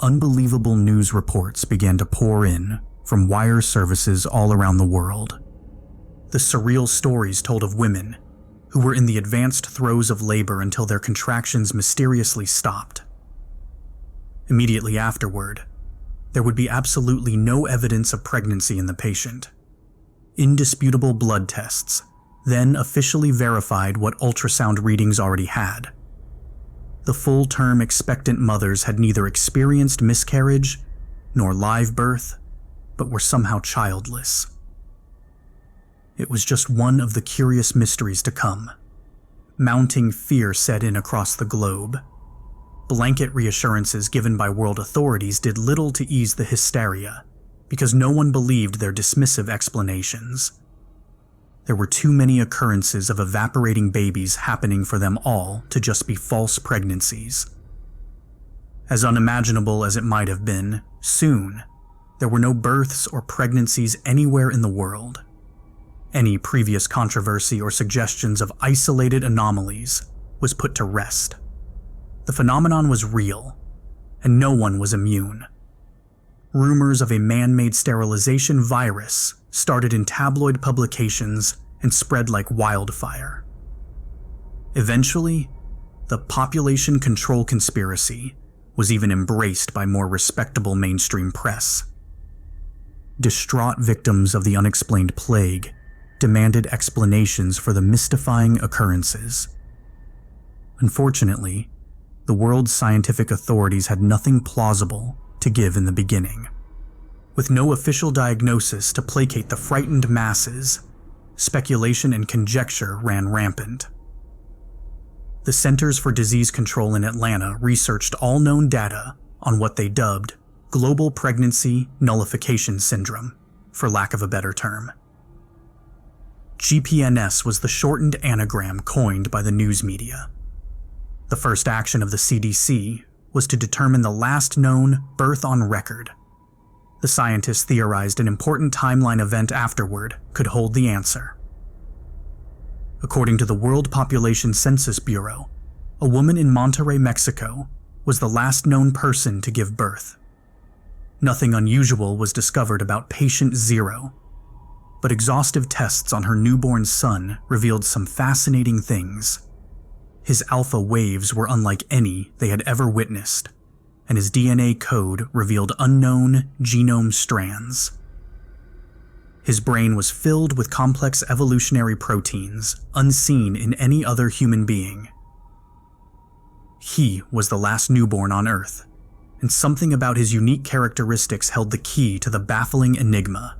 unbelievable news reports began to pour in from wire services all around the world. The surreal stories told of women who were in the advanced throes of labor until their contractions mysteriously stopped. Immediately afterward, there would be absolutely no evidence of pregnancy in the patient. Indisputable blood tests then officially verified what ultrasound readings already had. The full-term expectant mothers had neither experienced miscarriage nor live birth, but were somehow childless. It was just one of the curious mysteries to come. Mounting fear set in across the globe. Blanket reassurances given by world authorities did little to ease the hysteria, because no one believed their dismissive explanations. There were too many occurrences of evaporating babies happening for them all to just be false pregnancies. As unimaginable as it might have been, soon, there were no births or pregnancies anywhere in the world. Any previous controversy or suggestions of isolated anomalies was put to rest. The phenomenon was real, and no one was immune. Rumors of a man-made sterilization virus started in tabloid publications and spread like wildfire. Eventually, the population control conspiracy was even embraced by more respectable mainstream press. Distraught victims of the unexplained plague demanded explanations for the mystifying occurrences. Unfortunately, the world's scientific authorities had nothing plausible to give in the beginning. With no official diagnosis to placate the frightened masses, speculation and conjecture ran rampant. The Centers for Disease Control in Atlanta researched all known data on what they dubbed global pregnancy nullification syndrome, for lack of a better term. GPNS was the shortened anagram coined by the news media. The first action of the CDC was to determine the last known birth on record. The scientists theorized an important timeline event afterward could hold the answer. According to the World Population Census Bureau, a woman in Monterrey, Mexico, was the last known person to give birth. Nothing unusual was discovered about patient 0, but exhaustive tests on her newborn son revealed some fascinating things. His alpha waves were unlike any they had ever witnessed, and his DNA code revealed unknown genome strands. His brain was filled with complex evolutionary proteins unseen in any other human being. He was the last newborn on Earth, and something about his unique characteristics held the key to the baffling enigma.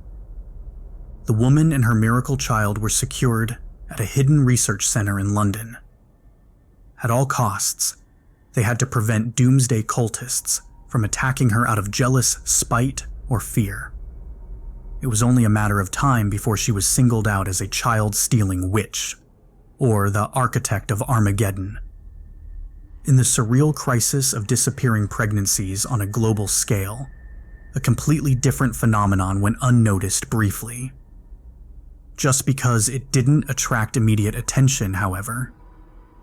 The woman and her miracle child were secured at a hidden research center in London. At all costs, they had to prevent doomsday cultists from attacking her out of jealous spite or fear. It was only a matter of time before she was singled out as a child-stealing witch, or the architect of Armageddon. In the surreal crisis of disappearing pregnancies on a global scale, a completely different phenomenon went unnoticed briefly. Just because it didn't attract immediate attention, however,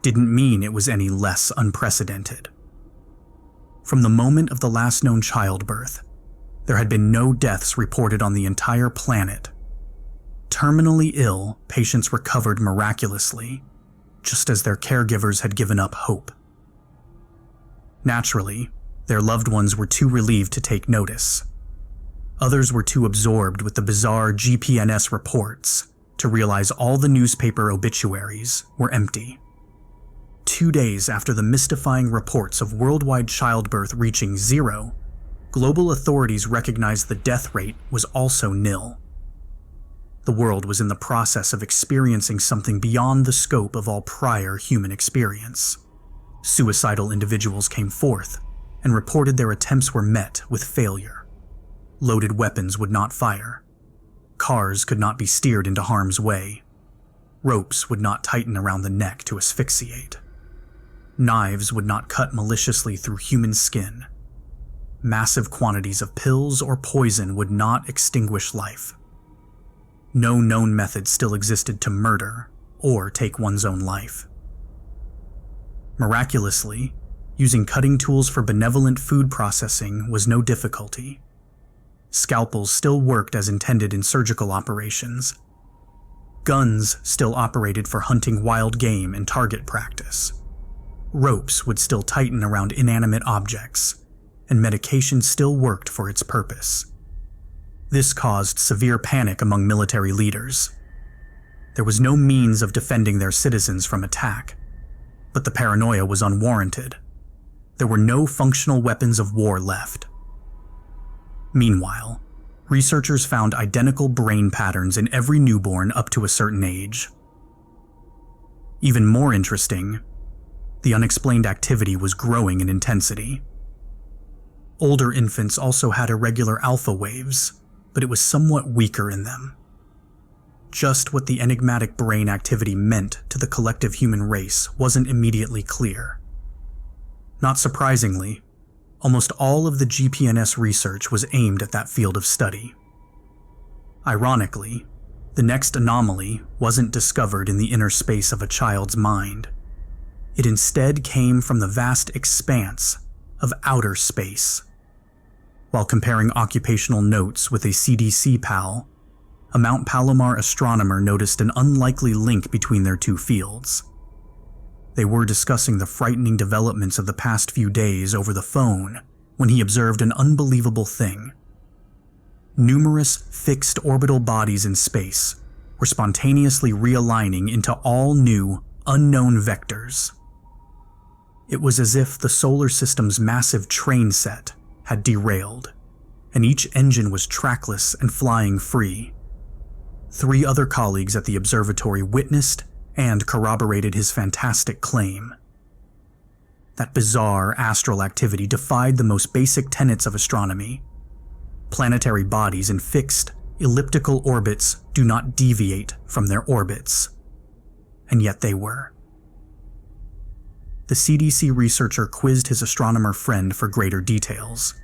didn't mean it was any less unprecedented. From the moment of the last known childbirth, there had been no deaths reported on the entire planet. Terminally ill patients recovered miraculously, just as their caregivers had given up hope. Naturally, their loved ones were too relieved to take notice. Others were too absorbed with the bizarre GPNS reports to realize all the newspaper obituaries were empty. 2 days after the mystifying reports of worldwide childbirth reaching 0, global authorities recognized the death rate was also nil. The world was in the process of experiencing something beyond the scope of all prior human experience. Suicidal individuals came forth and reported their attempts were met with failure. Loaded weapons would not fire. Cars could not be steered into harm's way. Ropes would not tighten around the neck to asphyxiate. Knives would not cut maliciously through human skin. Massive quantities of pills or poison would not extinguish life. No known method still existed to murder or take one's own life. Miraculously, Using cutting tools for benevolent food processing was no difficulty. Scalpels still worked as intended in surgical operations. Guns still operated for hunting wild game and target practice. Ropes would still tighten around inanimate objects, and medication still worked for its purpose. This caused severe panic among military leaders. There was no means of defending their citizens from attack, but the paranoia was unwarranted. There were no functional weapons of war left. Meanwhile, researchers found identical brain patterns in every newborn up to a certain age. Even more interesting, the unexplained activity was growing in intensity. Older infants also had irregular alpha waves, but it was somewhat weaker in them. Just what the enigmatic brain activity meant to the collective human race wasn't immediately clear. Not surprisingly, almost all of the GPNS research was aimed at that field of study. Ironically, the next anomaly wasn't discovered in the inner space of a child's mind. It instead came from the vast expanse of outer space. While comparing occupational notes with a CDC pal, a Mount Palomar astronomer noticed an unlikely link between their two fields. They were discussing the frightening developments of the past few days over the phone when he observed an unbelievable thing. Numerous fixed orbital bodies in space were spontaneously realigning into all new, unknown vectors. It was as if the solar system's massive train set had derailed, and each engine was trackless and flying free. 3 other colleagues at the observatory witnessed and corroborated his fantastic claim. That bizarre astral activity defied the most basic tenets of astronomy. Planetary bodies in fixed, elliptical orbits do not deviate from their orbits. And yet they were. The CDC researcher quizzed his astronomer friend for greater details.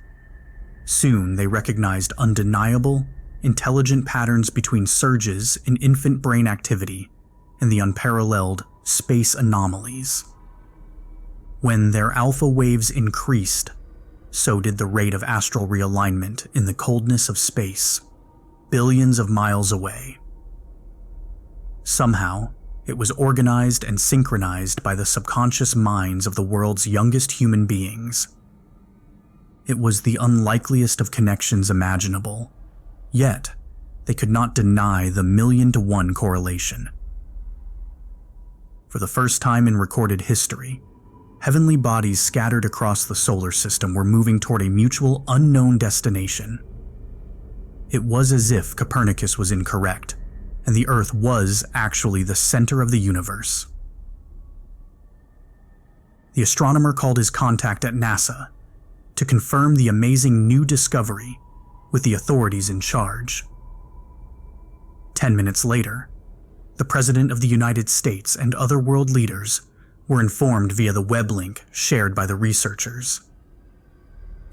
Soon they recognized undeniable, intelligent patterns between surges in infant brain activity and the unparalleled space anomalies. When their alpha waves increased, so did the rate of astral realignment in the coldness of space, billions of miles away. Somehow, it was organized and synchronized by the subconscious minds of the world's youngest human beings. It was the unlikeliest of connections imaginable, yet they could not deny the 1,000,000-to-1 correlation. For the first time in recorded history, heavenly bodies scattered across the solar system were moving toward a mutual unknown destination. It was as if Copernicus was incorrect, and the Earth was actually the center of the universe. The astronomer called his contact at NASA to confirm the amazing new discovery with the authorities in charge. 10 minutes later, the President of the United States and other world leaders were informed via the web link shared by the researchers.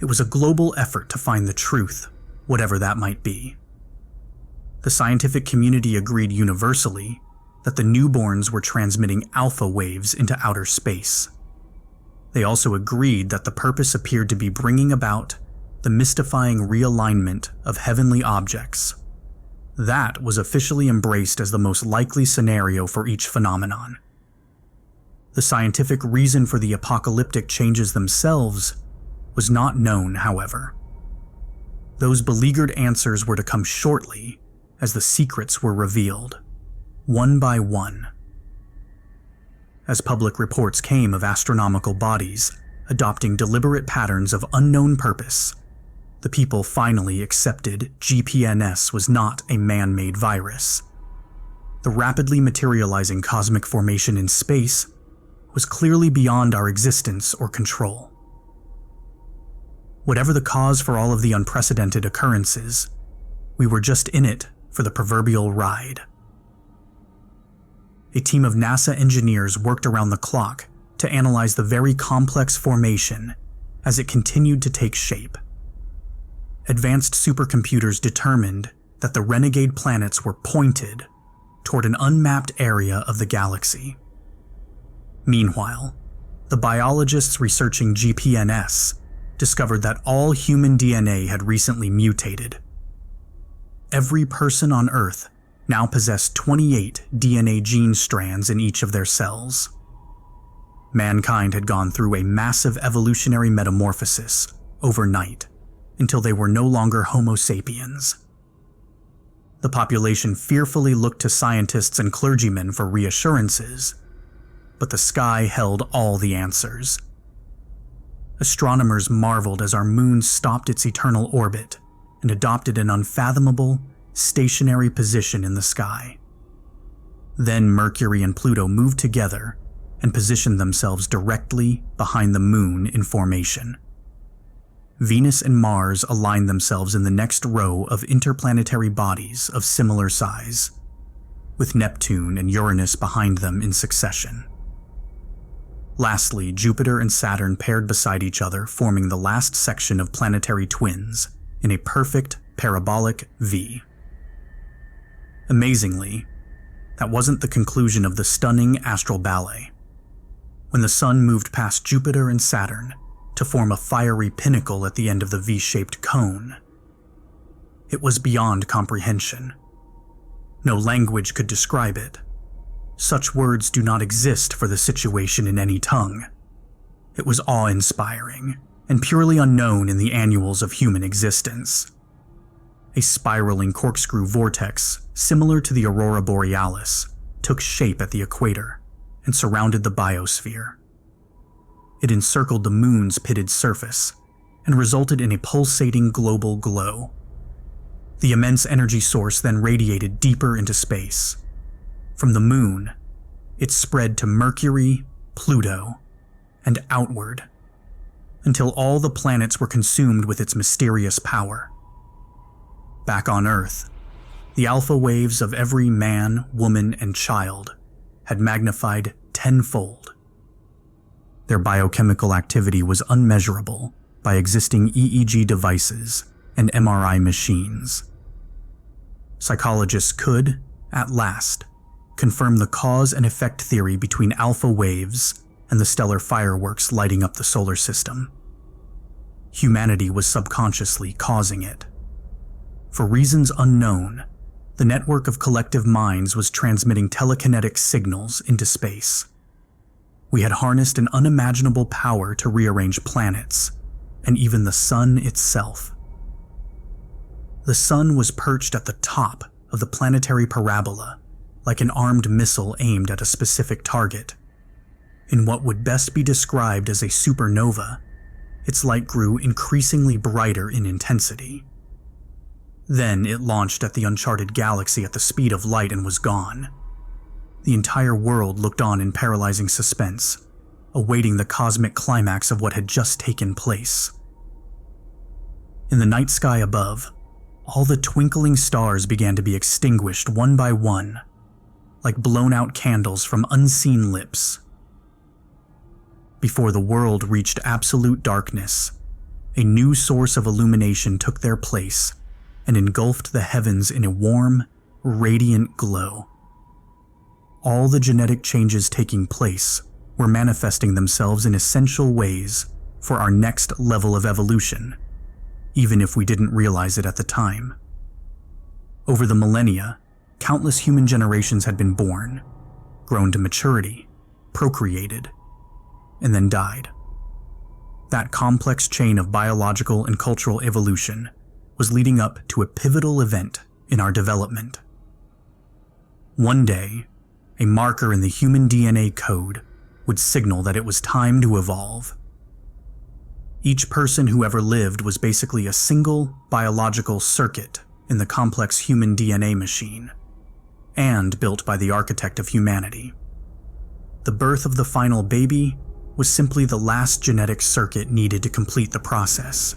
It was a global effort to find the truth, whatever that might be. The scientific community agreed universally that the newborns were transmitting alpha waves into outer space. They also agreed that the purpose appeared to be bringing about the mystifying realignment of heavenly objects. That was officially embraced as the most likely scenario for each phenomenon. The scientific reason for the apocalyptic changes themselves was not known, however. Those beleaguered answers were to come shortly as the secrets were revealed, one by one. As public reports came of astronomical bodies adopting deliberate patterns of unknown purpose, the people finally accepted GPNS was not a man-made virus. The rapidly materializing cosmic formation in space was clearly beyond our existence or control. Whatever the cause for all of the unprecedented occurrences, we were just in it for the proverbial ride. A team of NASA engineers worked around the clock to analyze the very complex formation as it continued to take shape. Advanced supercomputers determined that the renegade planets were pointed toward an unmapped area of the galaxy. Meanwhile, the biologists researching GPNS discovered that all human DNA had recently mutated. Every person on Earth now possessed 28 DNA gene strands in each of their cells. Mankind had gone through a massive evolutionary metamorphosis overnight until they were no longer Homo sapiens. The population fearfully looked to scientists and clergymen for reassurances, but the sky held all the answers. Astronomers marveled as our moon stopped its eternal orbit and adopted an unfathomable, stationary position in the sky. Then Mercury and Pluto moved together and positioned themselves directly behind the moon in formation. Venus and Mars aligned themselves in the next row of interplanetary bodies of similar size, with Neptune and Uranus behind them in succession. Lastly, Jupiter and Saturn paired beside each other, forming the last section of planetary twins in a perfect parabolic V. Amazingly, that wasn't the conclusion of the stunning astral ballet. When the Sun moved past Jupiter and Saturn to form a fiery pinnacle at the end of the V-shaped cone, it was beyond comprehension. No language could describe it. Such words do not exist for the situation in any tongue. It was awe-inspiring and purely unknown in the annuals of human existence. A spiraling corkscrew vortex, similar to the aurora borealis, took shape at the equator and surrounded the biosphere. It encircled the moon's pitted surface and resulted in a pulsating global glow. The immense energy source then radiated deeper into space. From the moon, it spread to Mercury, Pluto, and outward, until all the planets were consumed with its mysterious power. Back on Earth, the alpha waves of every man, woman, and child had magnified tenfold. Their biochemical activity was unmeasurable by existing EEG devices and MRI machines. Psychologists could, at last, confirm the cause and effect theory between alpha waves and the stellar fireworks lighting up the solar system. Humanity was subconsciously causing it. For reasons unknown, the network of collective minds was transmitting telekinetic signals into space. We had harnessed an unimaginable power to rearrange planets, and even the sun itself. The sun was perched at the top of the planetary parabola, like an armed missile aimed at a specific target. In what would best be described as a supernova, its light grew increasingly brighter in intensity. Then it launched at the uncharted galaxy at the speed of light and was gone. The entire world looked on in paralyzing suspense, awaiting the cosmic climax of what had just taken place. In the night sky above, all the twinkling stars began to be extinguished one by one, like blown-out candles from unseen lips. Before the world reached absolute darkness, a new source of illumination took their place and engulfed the heavens in a warm, radiant glow. All the genetic changes taking place were manifesting themselves in essential ways for our next level of evolution, even if we didn't realize it at the time. Over the millennia, countless human generations had been born, grown to maturity, procreated, and then died. That complex chain of biological and cultural evolution was leading up to a pivotal event in our development. One day, a marker in the human DNA code would signal that it was time to evolve. Each person who ever lived was basically a single biological circuit in the complex human DNA machine, and built by the architect of humanity. The birth of the final baby was simply the last genetic circuit needed to complete the process.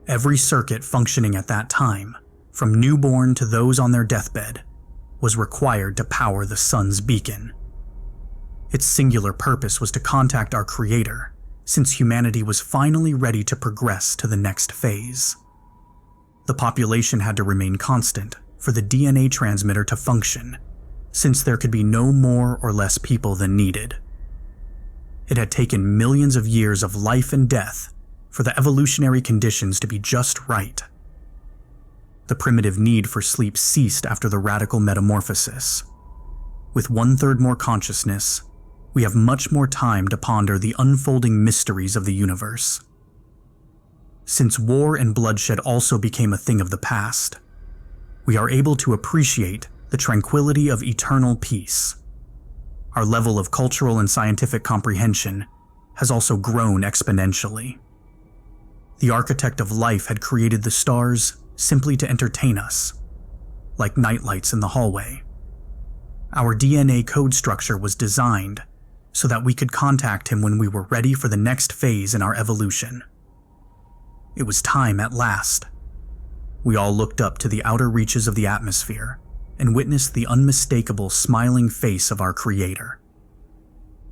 Every circuit functioning at that time, from newborn to those on their deathbed, was required to power the sun's beacon. Its singular purpose was to contact our Creator, since humanity was finally ready to progress to the next phase. The population had to remain constant for the DNA transmitter to function, since there could be no more or less people than needed. It had taken millions of years of life and death for the evolutionary conditions to be just right. The primitive need for sleep ceased after the radical metamorphosis. With 1/3 more consciousness, we have much more time to ponder the unfolding mysteries of the universe. Since war and bloodshed also became a thing of the past, we are able to appreciate the tranquility of eternal peace. Our level of cultural and scientific comprehension has also grown exponentially. The architect of life had created the stars simply to entertain us, like nightlights in the hallway. Our DNA code structure was designed so that we could contact him when we were ready for the next phase in our evolution. It was time at last. We all looked up to the outer reaches of the atmosphere and witnessed the unmistakable smiling face of our Creator.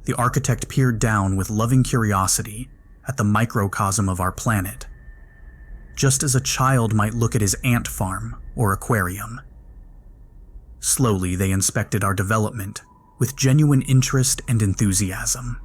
The architect peered down with loving curiosity at the microcosm of our planet, just as a child might look at his ant farm or aquarium. Slowly, they inspected our development with genuine interest and enthusiasm.